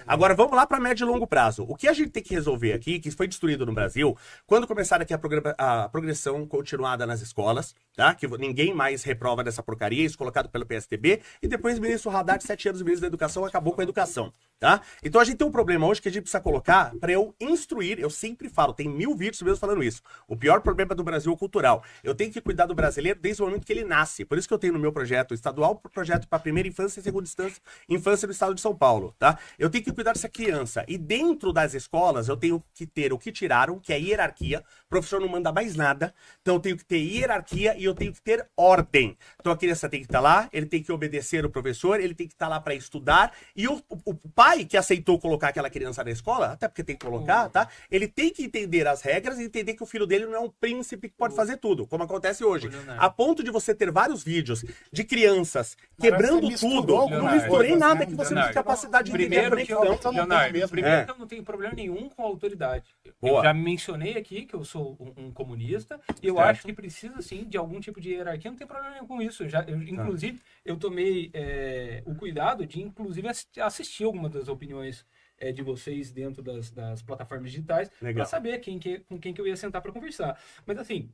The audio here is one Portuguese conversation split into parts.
Agora vamos lá para médio e longo prazo. O que a gente tem que resolver aqui, que foi destruído no Brasil, quando começar aqui a progressão continuada nas escolas, tá? Que ninguém mais reprova dessa porcaria, isso colocado pelo PSDB, e depois o ministro Haddad, 7 anos ministro da Educação, acabou com a educação, tá? Então a gente tem um problema hoje que a gente precisa colocar para eu instruir, eu sempre falo, tem 1000 vídeos mesmo falando isso. O pior problema do Brasil é o cultural. Eu tenho que cuidar do brasileiro desde o momento que ele nasce. Por isso que eu tenho no meu projeto estadual, projeto para primeira infância e segunda infância do estado de São Paulo, tá? Eu tenho que cuidar dessa criança. E dentro das escolas, eu tenho que ter o que tiraram, que é a hierarquia. O professor não manda mais nada. Então eu tenho que ter hierarquia e eu tenho que ter ordem. Então a criança tem que estar lá, ele tem que obedecer o professor, ele tem que estar lá para estudar. E o pai que aceitou colocar aquela criança na escola, até porque tem que colocar, tá? Ele tem que entender as regras e entender que o filho dele não é um príncipe que pode fazer tudo, como acontece hoje. A ponto de você ter vários vídeos de crianças quebrando tudo. Não misturei nada que você não tem capacidade de entender. Leonardo, primeiro que eu não tenho problema nenhum com a autoridade. Eu já mencionei aqui que eu sou um comunista e eu acho que precisa, sim, de algum tipo de hierarquia. Não tem problema nenhum com isso. Inclusive, eu tomei o cuidado de, inclusive, assistir algumas das opiniões de vocês dentro das plataformas digitais para saber com quem que eu ia sentar para conversar. Mas, assim,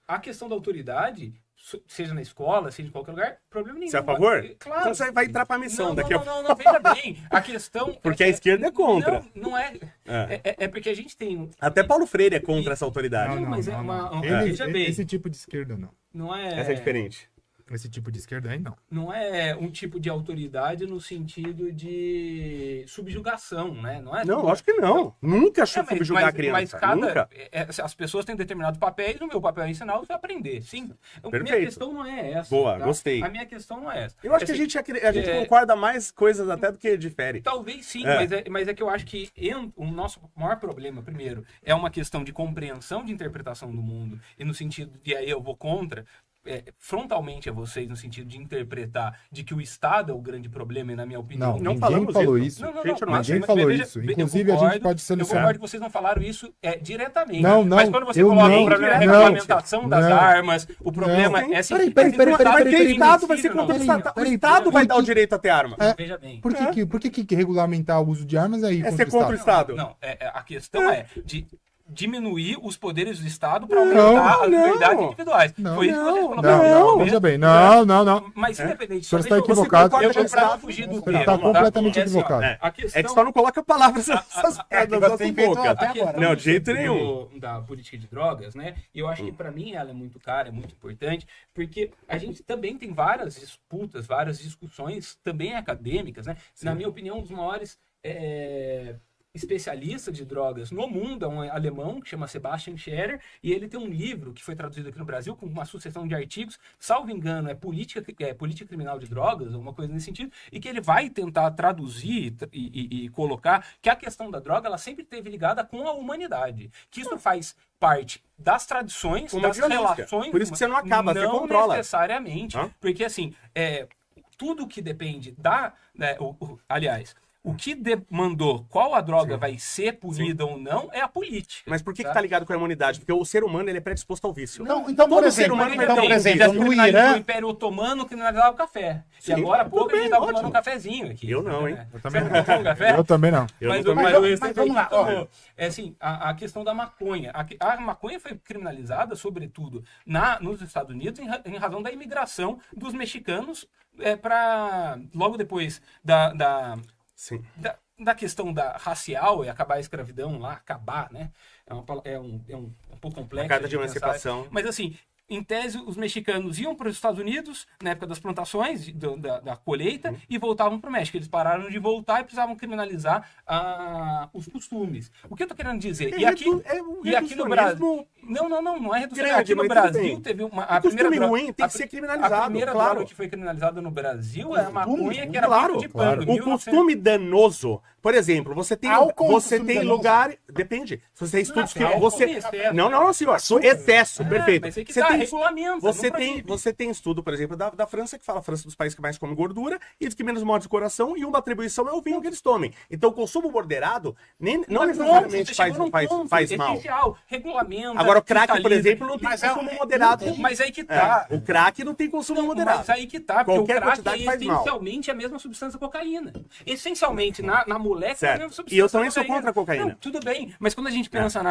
a questão da autoridade, seja na escola, seja em qualquer lugar, problema nenhum. Você é a favor? Claro. Então você vai entrar pra missão daqui a pouco. Não, veja bem. A questão... Porque a esquerda é contra. Não é. É porque a gente tem... Até Paulo Freire é contra essa autoridade. Veja bem. Esse tipo de esquerda, não. Não é... Essa é diferente. Esse tipo de esquerda aí, não. Não é um tipo de autoridade no sentido de subjugação, né? Não, lógico que não. Nunca subjugar a criança. Nunca. As pessoas têm determinados papéis, o meu papel é ensinar, você vai aprender. Sim. A minha questão não é essa. Boa, gostei. A minha questão não é essa. Eu acho que a gente concorda mais coisas até do que difere. Talvez sim, mas é que eu acho que o nosso maior problema, primeiro, é uma questão de compreensão de interpretação do mundo, e no sentido de aí eu vou contra... frontalmente a vocês no sentido de interpretar de que o Estado é o grande problema e na minha opinião não ninguém falou isso. Ninguém falou isso. Inclusive a gente pode solucionar. Eu concordo que vocês não falaram isso diretamente. Não, mas quando você coloca o problema da regulamentação das armas, o problema é assim. Peraí. O Estado vai ser contra o Estado. O Estado vai dar o direito a ter arma. Veja bem. Por que regulamentar o uso de armas aí é ser contra o Estado? Não, a questão é de diminuir os poderes do Estado para aumentar as liberdades individuais. Foi isso que vocês colocaram. Não, veja bem. Não. Mas independente... O senhor está equivocado. Eu vou fugir do tema. Está completamente equivocado. É que só não coloca palavras nessas pedras na sua boca. Não, de jeito nenhum. Da política de drogas, né? E eu acho que para mim ela é muito cara, é muito importante, porque a gente também tem várias disputas, várias discussões também acadêmicas, né? Na minha opinião, um dos maiores... especialista de drogas no mundo, é um alemão que chama Sebastian Scherer, e ele tem um livro que foi traduzido aqui no Brasil com uma sucessão de artigos, salvo engano, política criminal de drogas, uma coisa nesse sentido, e que ele vai tentar traduzir e colocar que a questão da droga ela sempre esteve ligada com a humanidade, que isso faz parte das tradições, das relações... Por isso que você não acaba, você controla. Não necessariamente, porque assim, tudo que depende da... aliás... O que demandou qual a droga vai ser punida ou não é a política. Mas por que tá ligado com a imunidade? Porque o ser humano ele é predisposto ao vício. Então por exemplo, no Irã... O Império Otomano criminalizava o café. Sim, e agora há pouco a gente tá tomando um cafezinho aqui. Eu não, hein? Eu também não. Eu também não. Mas vamos lá. É assim, a questão da maconha. A maconha foi criminalizada, sobretudo, nos Estados Unidos, em razão da imigração dos mexicanos logo depois da questão racial e acabar a escravidão lá, né? É um pouco complexo. A carta de emancipação. Mas assim, em tese, os mexicanos iam para os Estados Unidos, na época das plantações, da colheita, e voltavam para o México. Eles pararam de voltar e precisavam criminalizar os costumes. O que eu estou querendo dizer? E aqui no Brasil... Não é redução. Aqui no Brasil teve a primeira droga... ruim tem que ser criminalizado, a primeira droga que foi criminalizada no Brasil é a maconha, que era muito de pano. O costume danoso... Por exemplo, você tem lugar... Depende. Se você tem estudos que... Não, senhor. Excesso, perfeito. Mas que regulamento. Você tem estudo, por exemplo, da França, que fala a França dos países que mais comem gordura e dos que menos morte do coração, e uma atribuição é o vinho que eles tomem. Então, o consumo moderado não necessariamente faz mal. Essencial. Regulamento. Agora, Agora, o crack, por exemplo, não tem consumo moderado. Mas aí que tá. O crack não tem consumo moderado. Mas aí que tá, porque qualquer o crack quantidade é essencialmente a mesma substância cocaína. Essencialmente, na molécula é a mesma substância. E eu também sou contra a cocaína. Não, tudo bem, mas quando a gente pensa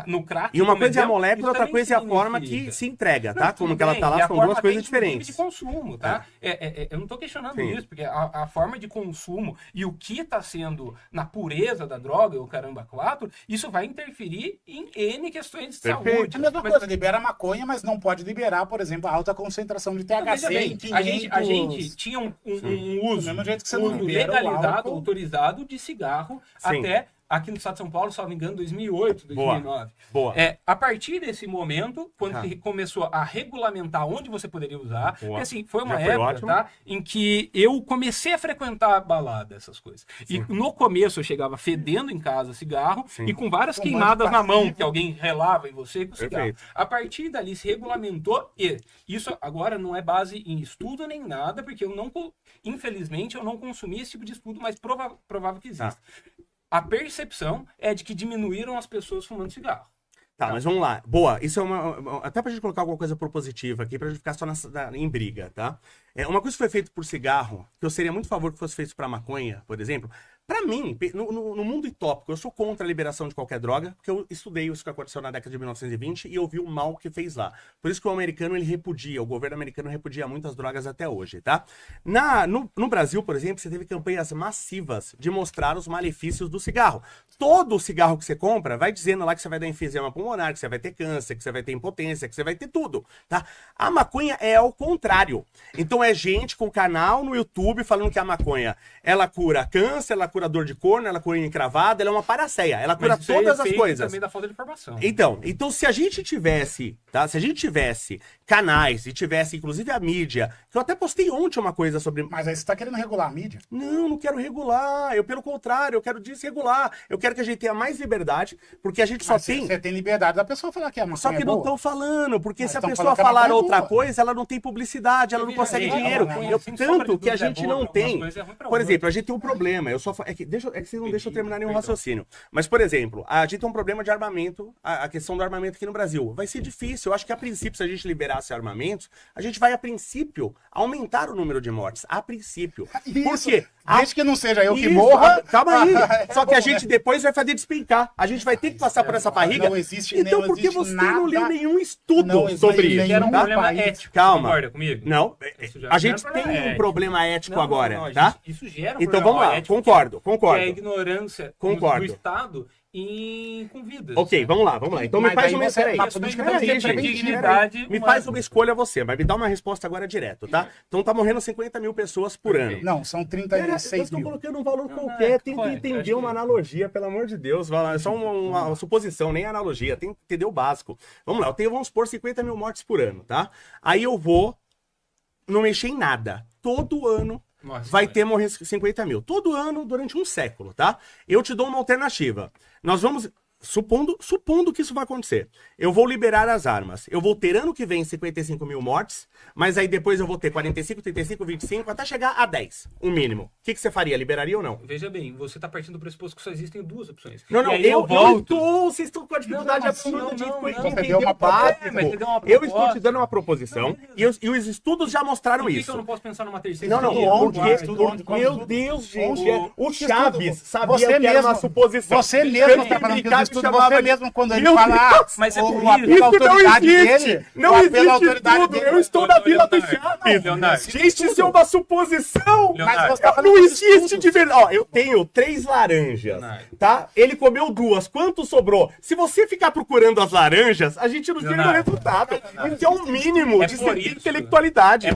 no crack... E uma coisa é a molécula, outra coisa é a forma que se entrega, tá? Como que ela tá lá, são duas coisas diferentes. De consumo, tá? Eu não tô questionando isso, porque a forma de consumo e o que tá sendo na pureza da droga, o caramba 4, isso vai interferir em N questões de saúde. É a mesma coisa, libera maconha, mas não pode liberar, por exemplo, a alta concentração de THC em 500... A gente tinha um uso, legalizado, autorizado de cigarro até... Aqui no estado de São Paulo, salvo engano, 2008, 2009. Boa. A partir desse momento, quando começou a regulamentar onde você poderia usar, porque, assim, foi uma época, tá, em que eu comecei a frequentar a balada, essas coisas. Sim. E no começo eu chegava fedendo em casa cigarro e com várias queimadas na mão, que alguém relava em você com cigarro. A partir dali se regulamentou e isso agora não é base em estudo nem nada, porque eu não, infelizmente, eu não consumi esse tipo de estudo, mas provável que exista. A percepção é de que diminuíram as pessoas fumando cigarro. Tá, mas vamos lá. Boa, isso é uma... Até pra gente colocar alguma coisa propositiva aqui, pra gente ficar só em briga, tá? Uma coisa que foi feita por cigarro, que eu seria muito a favor que fosse feito pra maconha, por exemplo... Pra mim, no mundo utópico, eu sou contra a liberação de qualquer droga, porque eu estudei isso que aconteceu na década de 1920 e eu vi o mal que fez lá. Por isso que o americano, ele repudia, o governo americano repudia muitas drogas até hoje, tá? No Brasil, por exemplo, você teve campanhas massivas de mostrar os malefícios do cigarro. Todo cigarro que você compra vai dizendo lá que você vai dar enfisema pulmonar, que você vai ter câncer, que você vai ter impotência, que você vai ter tudo, tá? A maconha é ao contrário. Então é gente com canal no YouTube falando que a maconha, ela cura câncer, ela cura dor de corno, ela cura encravada, ela é uma paraceia, ela cura todas as coisas. Também da falta de informação. Então se a gente tivesse, tá? Se a gente tivesse canais e tivesse inclusive a mídia, que eu até postei ontem uma coisa sobre... Mas aí você tá querendo regular a mídia? Não quero regular, pelo contrário, eu quero desregular. Eu quero que a gente tenha mais liberdade, porque a gente só tem... Você tem liberdade da pessoa falar que a maconha Só que é não estão falando, porque se a pessoa falar outra coisa, ela não tem publicidade, ela não consegue dinheiro. Tanto que a gente não tem... Por exemplo, a gente tem um problema, é que vocês não deixam eu terminar nenhum raciocínio. Mas, por exemplo, a gente tem um problema de armamento, a questão do armamento aqui no Brasil. Vai ser difícil. Eu acho que, a princípio, se a gente liberasse armamentos, a gente vai, a princípio, aumentar o número de mortes. A princípio. Por quê? Desde que não seja eu que morra... Calma aí. Só que a gente depois vai fazer despencar. A gente vai ter que passar por essa barriga. Não existe, então, por que você não leu nenhum estudo sobre isso? Era um problema ético. Calma. Concorda comigo? Não. A gente tem um problema ético agora, tá? Isso gera um então, vamos lá. ético, concordo. É a ignorância do Estado com vidas. Ok, vamos lá. Então me faz uma... Me faz uma escolha você, mas me dá uma resposta agora direto, tá? Então tá morrendo 50 mil pessoas por ano. Não, são 36 mil. Eu estou colocando um valor qualquer, tem que entender uma analogia, pelo amor de Deus. É só uma suposição, nem analogia, tem que entender o básico. Vamos lá, eu tenho, vamos supor, 50 mil mortes por ano, tá? Aí eu vou não mexer em nada. Todo ano vai ter morrer 50 mil. Todo ano, durante um século, tá? Eu te dou uma alternativa. Nós vamos... Supondo que isso vai acontecer, eu vou liberar as armas. Eu vou ter ano que vem 55 mil mortes, mas aí depois eu vou ter 45, 35, 25, até chegar a 10, o mínimo. O que você faria? Liberaria ou não? Veja bem, você tá partindo do pressuposto que só existem duas opções. Não, vocês estão com a dificuldade absurda de entender o básico. Eu estou te dando uma proposição e os estudos já mostraram isso. Por que eu não posso pensar numa terceira? Meu Deus, gente, o Chaves sabia que era uma suposição. Você mesmo tá falando que os estudos, você mesmo quando ele fala mas é o apelo à autoridade dele, não existe tudo, eu estou na Vila do Chaves. Gente, isso é uma suposição. Não existe de verdade. Ó, eu tenho 3 laranjas, tá? Ele comeu 2, quanto sobrou? Se você ficar procurando as laranjas, a gente não chega no resultado. Isso é o mínimo de intelectualidade.